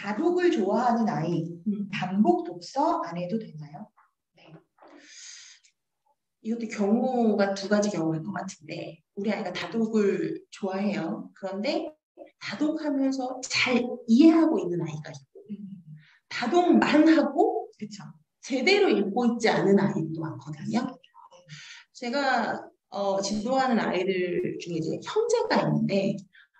다독을 좋아하는 아이, 반복 독서 안 해도 되나요? 네. 이것도 경우가 두 가지 경우일 것 같은데 우리 아이가 다독을 좋아해요. 그런데 다독하면서 잘 이해하고 있는 아이가 있고 다독만 하고 그쵸. 제대로 읽고 있지 않은 아이도 많거든요. 제가 지도하는 아이들 중에 이제 형제가 있는데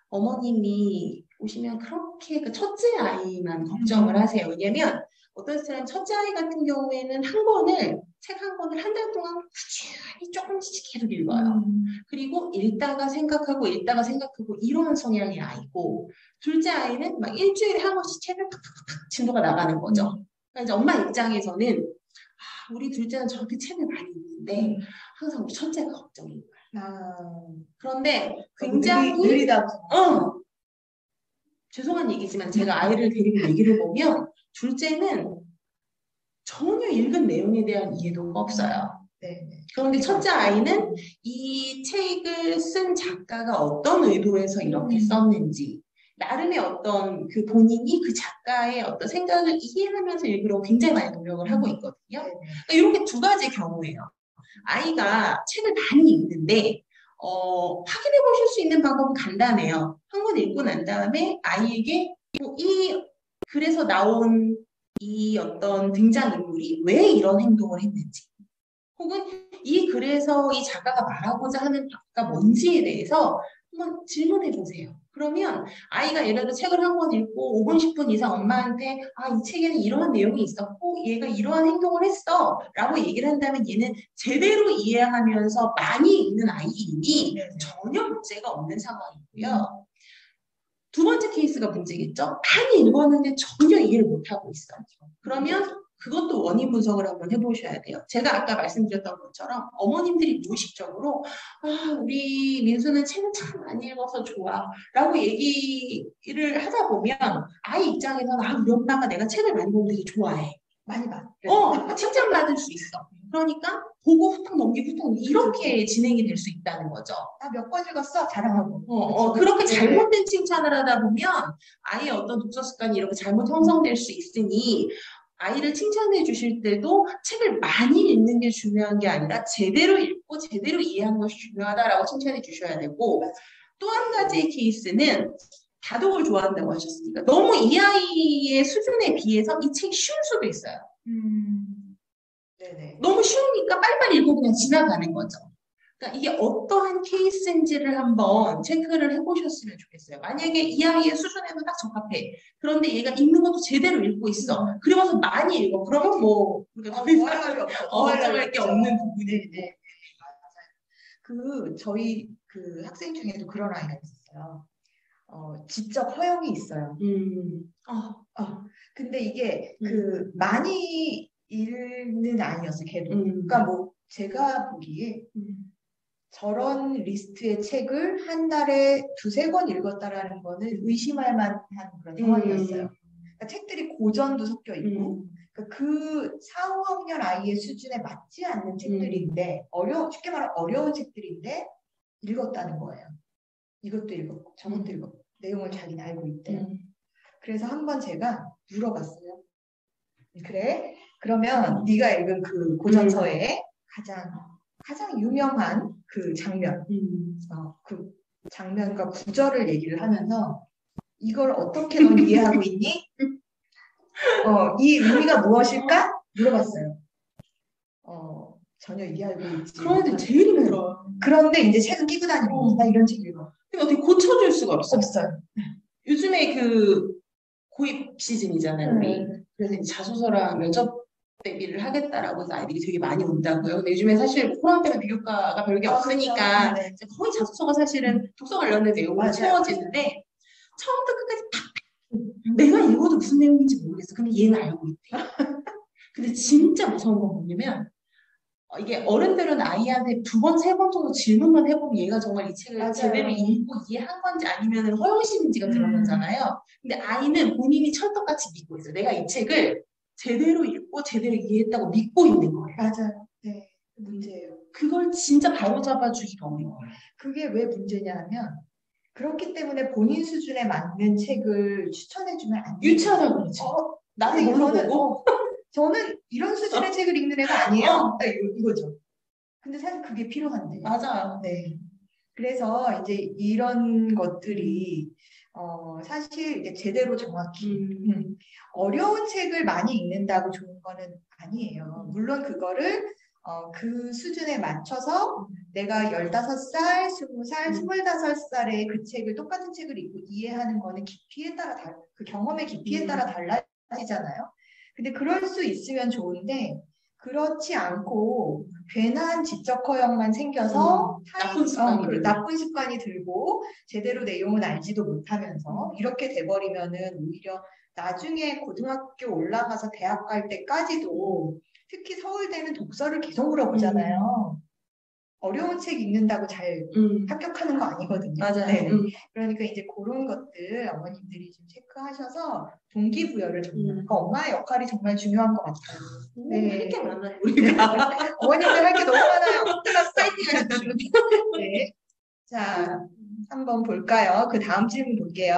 어머님이 오시면 그렇게 그 첫째 아이만 걱정을 하세요. 왜냐면 어떤 사람 첫째 아이 같은 경우에는 책 한 권을 한 달 동안 꾸준히 조금씩 계속 읽어요. 그리고 읽다가 생각하고 이러한 성향의 아이고 둘째 아이는 막 일주일에 한 번씩 책을 탁탁탁 진도가 나가는 거죠. 그러니까 이제 엄마 입장에서는 우리 둘째는 저렇게 책을 많이 읽는데 항상 우리 첫째가 걱정인 거야. 그런데 굉장히 느리다고. 죄송한 얘기지만 제가 아이를 데리고 얘기를 보면 둘째는 전혀 읽은 내용에 대한 이해도가 없어요. 네. 그런데 첫째 아이는 이 책을 쓴 작가가 어떤 의도에서 이렇게 썼는지 나름의 어떤 그 본인이 그 작가의 어떤 생각을 이해하면서 읽으려고 굉장히 많이 노력을 하고 있거든요. 그러니까 이렇게 두 가지 경우예요. 아이가 책을 많이 읽는데 확인해 보실 수 있는 방법은 간단해요. 한 권 읽고 난 다음에 아이에게 이 글에서 나온 이 어떤 등장인물이 왜 이런 행동을 했는지 혹은 이 글에서 이 작가가 말하고자 하는 바가 뭔지에 대해서 한번 질문해 보세요. 그러면 아이가 예를 들어 책을 한 권 읽고 5분, 10분 이상 엄마한테 이 책에는 이러한 내용이 있었고 얘가 이러한 행동을 했어 라고 얘기를 한다면 얘는 제대로 이해하면서 많이 읽는 아이이니 전혀 문제가 없는 상황이고요. 두 번째 케이스가 문제겠죠? 많이 읽었는데 전혀 이해를 못하고 있어요. 그러면 그것도 원인 분석을 한번 해보셔야 돼요. 제가 아까 말씀드렸던 것처럼 어머님들이 무의식적으로 우리 민수는 책을 참 많이 읽어서 좋아 라고 얘기를 하다 보면 아이 입장에서는 우리 엄마가 내가 책을 많이 보면 되게 좋아해. 많이 봐. 칭찬받을 수 있어. 그러니까 보고 후딱 넘기고 이렇게 진행이 될 수 있다는 거죠. 나 몇 권 읽었어? 자랑하고. 그렇게 잘못된 칭찬을 하다 보면 아이의 어떤 독서 습관이 이렇게 잘못 형성될 수 있으니 아이를 칭찬해 주실 때도 책을 많이 읽는 게 중요한 게 아니라 제대로 읽고 제대로 이해하는 것이 중요하다라고 칭찬해 주셔야 되고 또 한 가지의 케이스는 다독을 좋아한다고 하셨으니까 너무 이 아이의 수준에 비해서 이 책이 쉬울 수도 있어요. 네네. 너무 쉬우니까 빨리빨리 읽고 그냥 지나가는 거죠. 그러니까 이게 어떠한 케이스인지를 한번 체크를 해보셨으면 좋겠어요. 만약에 이 아이의 수준에도 딱 적합해. 그런데 얘가 읽는 것도 제대로 읽고 있어. 그러면서 많이 읽어. 그러면 우리가 더 이상 걱정할 게 없는 부분이. 네. 맞아요. 저희 학생 중에도 그런 아이가 있었어요. 지적 허용이 있어요. 근데 이게 많이 읽는 아이였어요. 걔도. 그러니까 제가 보기에 저런 리스트의 책을 한 달에 2-3권 읽었다라는 거는 의심할 만한 그런 상황이었어요. 그러니까 책들이 고전도 섞여 있고 그러니까 그 4-5학년 아이의 수준에 맞지 않는 책들인데 쉽게 말하면 어려운 책들인데 읽었다는 거예요. 이것도 읽었고 저것도 읽었고 내용을 자기는 알고 있대요. 그래서 한번 제가 물어봤어요. 그래? 그러면 네가 읽은 그 고전서의 가장 유명한 그 장면, 그 장면과 구절을 얘기를 하면서 이걸 어떻게 넌 이해하고 있니? 이 의미가 무엇일까? 물어봤어요. 전혀 이해하고 있지. 그런데 제일 힘들어요. 그런데 이제 책은 끼고 다니고 나 이런 책 읽어. 근데 어떻게 고쳐줄 수가 없어요. 요즘에 고입 시즌이잖아요. 그래서 이제 자소서랑 면접 대비를 하겠다라고 해서 아이들이 되게 많이 온다고요. 근데 요즘에 사실 코로나 때문에 비교과가 별게 없으니까 거의 자소서가 사실은 독서 관련된 내용으로 채워지는데 처음부터 끝까지 팍 내가 읽어도 무슨 내용인지 모르겠어. 근데 얘는 알고 있대. 근데 진짜 무서운 건 뭐냐면 이게 어른들은 아이한테 2번, 3번 정도 질문만 해보면 얘가 정말 이 책을 제대로 읽고 이해한 건지 아니면 허영심인지가 드러나잖아요. 근데 아이는 본인이 찰떡같이 믿고 있어요. 내가 이 책을 제대로 읽고 제대로 이해했다고 믿고 있는 거예요. 맞아요. 네, 문제예요. 그걸 진짜 바로 잡아주기가 어려워요. 그게 왜 문제냐 하면 그렇기 때문에 본인 수준에 맞는 책을 추천해주면 안 돼요. 유치하다고 그러죠. 나는 뭘로 보고? 저는 이런 수준의 책을 읽는 애가 아니에요. 이거죠. 근데 사실 그게 필요한데. 맞아요. 네. 그래서 이제 이런 것들이 사실 이제 제대로 정확히 어려운 책을 많이 읽는다고 좋은 거는 아니에요. 물론 그거를 그 수준에 맞춰서 내가 15살, 20살, 25살에 그 책을 똑같은 책을 읽고 이해하는 거는 깊이에 따라 그 경험의 깊이에 따라 달라지잖아요. 근데 그럴 수 있으면 좋은데 그렇지 않고 괜한 지적 허영만 생겨서 나쁜 습관이 들고 제대로 내용은 알지도 못하면서 이렇게 돼버리면은 오히려 나중에 고등학교 올라가서 대학 갈 때까지도 특히 서울대는 독서를 계속 물어보잖아요. 어려운 책 읽는다고 잘 합격하는 거 아니거든요. 맞아요. 네. 그러니까 이제 그런 것들 어머님들이 좀 체크하셔서 동기부여를 정말. 그러니까 엄마의 역할이 정말 중요한 것 같아요. 네. 할 게 많아요, 우리가. 어머님들 할 게 너무 많아요. 클럽 파이팅 하십시오. 네. 자, 한번 볼까요? 그 다음 질문 볼게요.